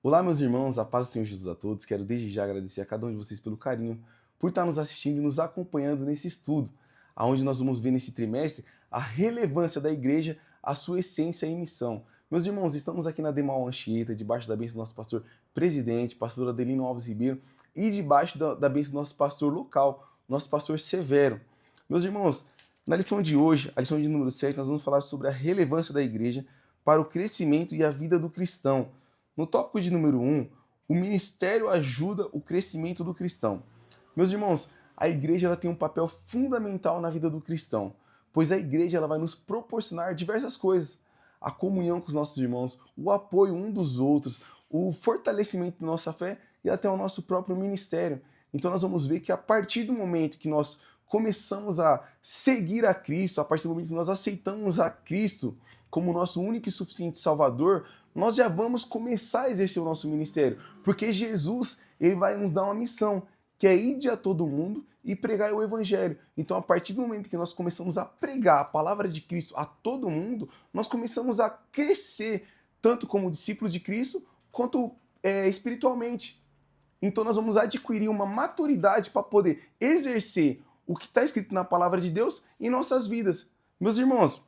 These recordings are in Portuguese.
Olá, meus irmãos, a paz do Senhor Jesus a todos. Quero desde já agradecer a cada um de vocês pelo carinho, por estar nos assistindo e nos acompanhando nesse estudo, onde nós vamos ver nesse trimestre a relevância da igreja, a sua essência e missão. Meus irmãos, estamos aqui na Demal Anchieta, debaixo da bênção do nosso pastor presidente, pastor Adelino Alves Ribeiro, e debaixo da bênção do nosso pastor local, nosso pastor Severo. Meus irmãos, na lição de hoje, a lição de número 7, nós vamos falar sobre a relevância da igreja para o crescimento e a vida do cristão. No tópico de número 1, o ministério ajuda o crescimento do cristão. Meus irmãos, a igreja ela tem um papel fundamental na vida do cristão, pois a igreja ela vai nos proporcionar diversas coisas. A comunhão com os nossos irmãos, o apoio um dos outros, o fortalecimento da nossa fé e até o nosso próprio ministério. Então nós vamos ver que a partir do momento que nós começamos a seguir a Cristo, a partir do momento que nós aceitamos a Cristo como nosso único e suficiente Salvador, nós já vamos começar a exercer o nosso ministério, porque Jesus ele vai nos dar uma missão, que é ir a todo mundo e pregar o evangelho. Então, a partir do momento que nós começamos a pregar a palavra de Cristo a todo mundo, nós começamos a crescer, tanto como discípulos de Cristo, quanto espiritualmente. Então, nós vamos adquirir uma maturidade para poder exercer o que está escrito na palavra de Deus em nossas vidas. Meus irmãos,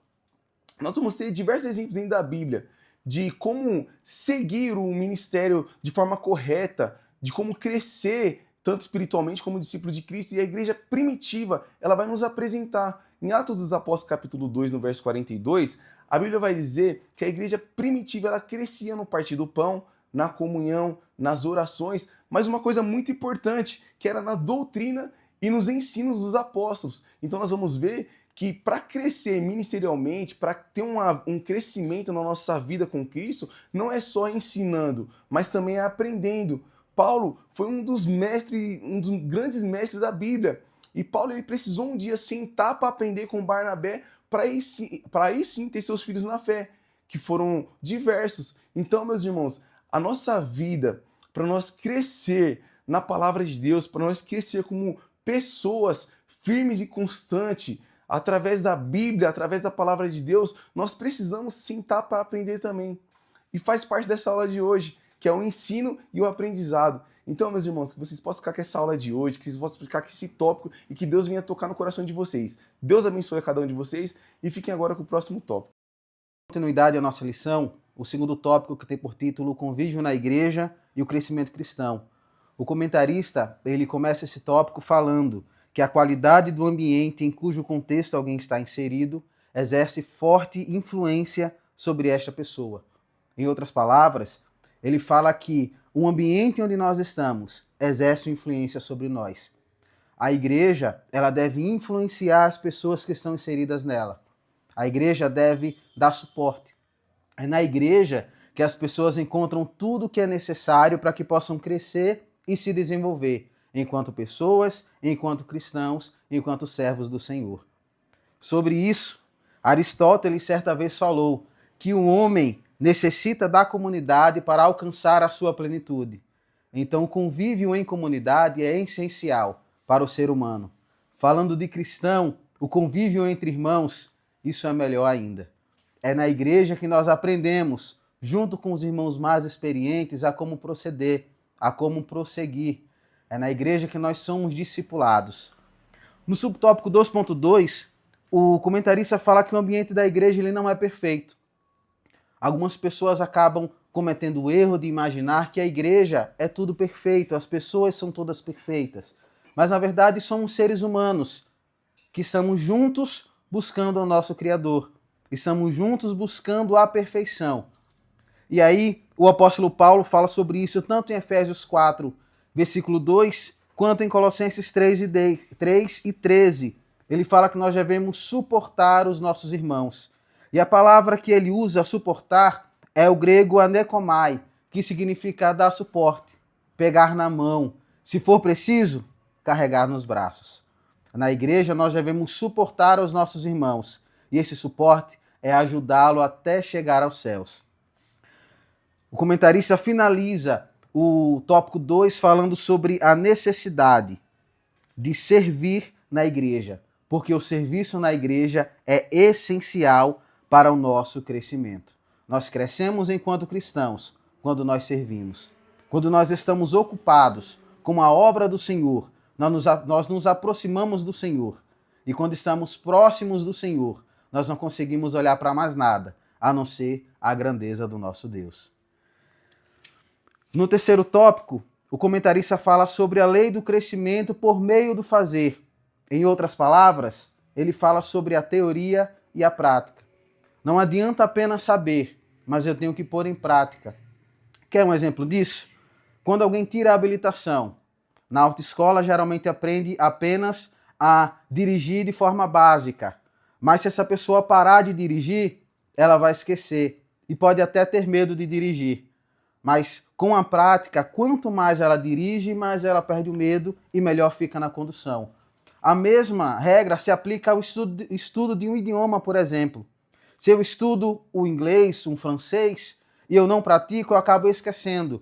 nós vamos ter diversos exemplos dentro da Bíblia de como seguir o ministério de forma correta, de como crescer tanto espiritualmente como discípulo de Cristo. E a igreja primitiva, ela vai nos apresentar. Em Atos dos Apóstolos, capítulo 2, no verso 42, a Bíblia vai dizer que a igreja primitiva, ela crescia no partir do pão, na comunhão, nas orações, mas uma coisa muito importante, que era na doutrina e nos ensinos dos apóstolos. Então nós vamos ver que para crescer ministerialmente, para ter um crescimento na nossa vida com Cristo, não é só ensinando, mas também é aprendendo. Paulo foi um dos grandes mestres da Bíblia. E Paulo ele precisou um dia sentar para aprender com Barnabé, para aí sim ter seus filhos na fé, que foram diversos. Então, meus irmãos, a nossa vida, para nós crescer na palavra de Deus, para nós crescer como pessoas firmes e constantes, através da Bíblia, através da palavra de Deus, nós precisamos sentar para aprender também. E faz parte dessa aula de hoje, que é o ensino e o aprendizado. Então, meus irmãos, que vocês possam ficar com essa aula de hoje, que vocês possam ficar com esse tópico e que Deus venha tocar no coração de vocês. Deus abençoe a cada um de vocês e fiquem agora com o próximo tópico. Continuidade à nossa lição, o segundo tópico que tem por título o convívio na igreja e o crescimento cristão. O comentarista, ele começa esse tópico falando que a qualidade do ambiente em cujo contexto alguém está inserido exerce forte influência sobre esta pessoa. Em outras palavras, ele fala que o ambiente onde nós estamos exerce influência sobre nós. A igreja, ela deve influenciar as pessoas que estão inseridas nela. A igreja deve dar suporte. É na igreja que as pessoas encontram tudo o que é necessário para que possam crescer e se desenvolver, enquanto pessoas, enquanto cristãos, enquanto servos do Senhor. Sobre isso, Aristóteles certa vez falou que o homem necessita da comunidade para alcançar a sua plenitude. Então, o convívio em comunidade é essencial para o ser humano. Falando de cristão, o convívio entre irmãos, isso é melhor ainda. É na igreja que nós aprendemos, junto com os irmãos mais experientes, a como proceder, a como prosseguir. É na igreja que nós somos discipulados. No subtópico 2.2, o comentarista fala que o ambiente da igreja ele não é perfeito. Algumas pessoas acabam cometendo o erro de imaginar que a igreja é tudo perfeito, as pessoas são todas perfeitas. Mas, na verdade, somos seres humanos que estamos juntos buscando o nosso Criador. Estamos juntos buscando a perfeição. E aí, o apóstolo Paulo fala sobre isso tanto em Efésios 4, versículo 2, quanto em Colossenses 3 e 13. Ele fala que nós devemos suportar os nossos irmãos. E a palavra que ele usa, suportar, é o grego anekomai, que significa dar suporte, pegar na mão, se for preciso, carregar nos braços. Na igreja, nós devemos suportar os nossos irmãos, e esse suporte é ajudá-lo até chegar aos céus. O comentarista finaliza o tópico 2 falando sobre a necessidade de servir na igreja, porque o serviço na igreja é essencial para o nosso crescimento. Nós crescemos enquanto cristãos quando nós servimos. Quando nós estamos ocupados com a obra do Senhor, nós nos aproximamos do Senhor. E quando estamos próximos do Senhor, nós não conseguimos olhar para mais nada, a não ser a grandeza do nosso Deus. No terceiro tópico, o comentarista fala sobre a lei do crescimento por meio do fazer. Em outras palavras, ele fala sobre a teoria e a prática. Não adianta apenas saber, mas eu tenho que pôr em prática. Quer um exemplo disso? Quando alguém tira a habilitação, na autoescola geralmente aprende apenas a dirigir de forma básica. Mas se essa pessoa parar de dirigir, ela vai esquecer e pode até ter medo de dirigir. Mas com a prática, quanto mais ela dirige, mais ela perde o medo e melhor fica na condução. A mesma regra se aplica ao estudo de um idioma, por exemplo. Se eu estudo o inglês, um francês, e eu não pratico, eu acabo esquecendo.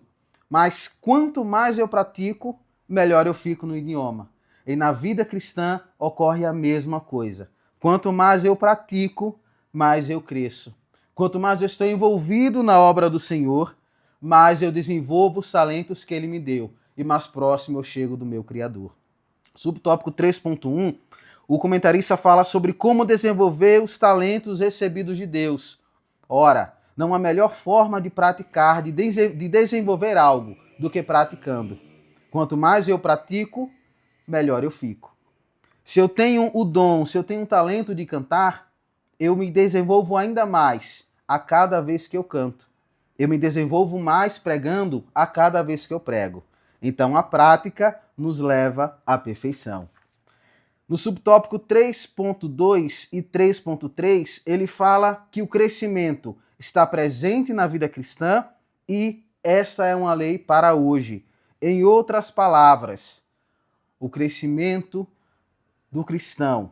Mas quanto mais eu pratico, melhor eu fico no idioma. E na vida cristã ocorre a mesma coisa. Quanto mais eu pratico, mais eu cresço. Quanto mais eu estou envolvido na obra do Senhor, mais eu desenvolvo os talentos que Ele me deu. E mais próximo eu chego do meu Criador. Subtópico 3.1, o comentarista fala sobre como desenvolver os talentos recebidos de Deus. Ora, não há melhor forma de praticar, de desenvolver algo, do que praticando. Quanto mais eu pratico, melhor eu fico. Se eu tenho o dom, se eu tenho o talento de cantar, eu me desenvolvo ainda mais a cada vez que eu canto. Eu me desenvolvo mais pregando a cada vez que eu prego. Então a prática nos leva à perfeição. No subtópico 3.2 e 3.3, ele fala que o crescimento está presente na vida cristã e essa é uma lei para hoje. Em outras palavras, o crescimento do cristão,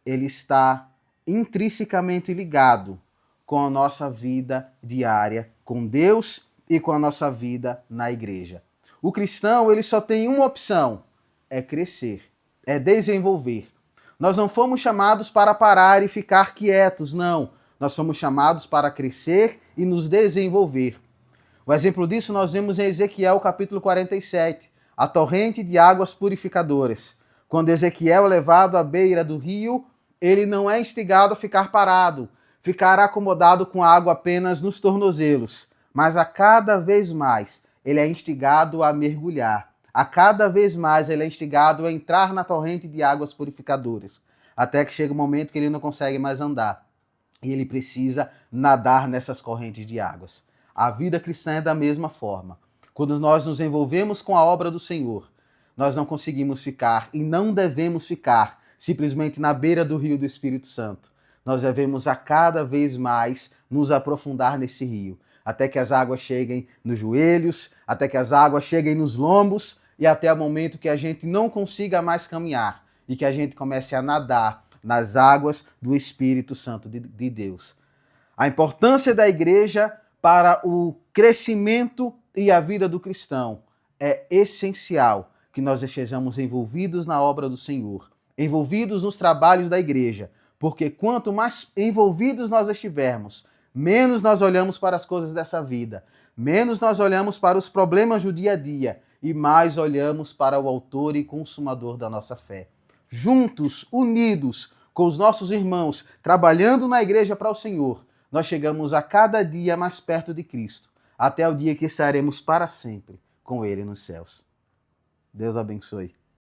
ele está intrinsecamente ligado com a nossa vida diária com Deus e com a nossa vida na igreja. O cristão, ele só tem uma opção, é crescer, é desenvolver. Nós não fomos chamados para parar e ficar quietos, não. Nós fomos chamados para crescer e nos desenvolver. O exemplo disso nós vemos em Ezequiel capítulo 47, a torrente de águas purificadoras. Quando Ezequiel é levado à beira do rio, ele não é instigado a ficar parado, ficar acomodado com a água apenas nos tornozelos, mas a cada vez mais ele é instigado a mergulhar. A cada vez mais ele é instigado a entrar na torrente de águas purificadoras, até que chega um momento que ele não consegue mais andar e ele precisa nadar nessas correntes de águas. A vida cristã é da mesma forma. Quando nós nos envolvemos com a obra do Senhor, nós não conseguimos ficar e não devemos ficar simplesmente na beira do rio do Espírito Santo. Nós devemos a cada vez mais nos aprofundar nesse rio, até que as águas cheguem nos joelhos, até que as águas cheguem nos lombos e até o momento que a gente não consiga mais caminhar e que a gente comece a nadar nas águas do Espírito Santo de Deus. A importância da igreja para o crescimento e a vida do cristão é essencial que nós estejamos envolvidos na obra do Senhor, envolvidos nos trabalhos da igreja, porque quanto mais envolvidos nós estivermos, menos nós olhamos para as coisas dessa vida, menos nós olhamos para os problemas do dia a dia e mais olhamos para o autor e consumador da nossa fé. Juntos, unidos com os nossos irmãos, trabalhando na igreja para o Senhor, nós chegamos a cada dia mais perto de Cristo, até o dia que estaremos para sempre com Ele nos céus. Deus abençoe.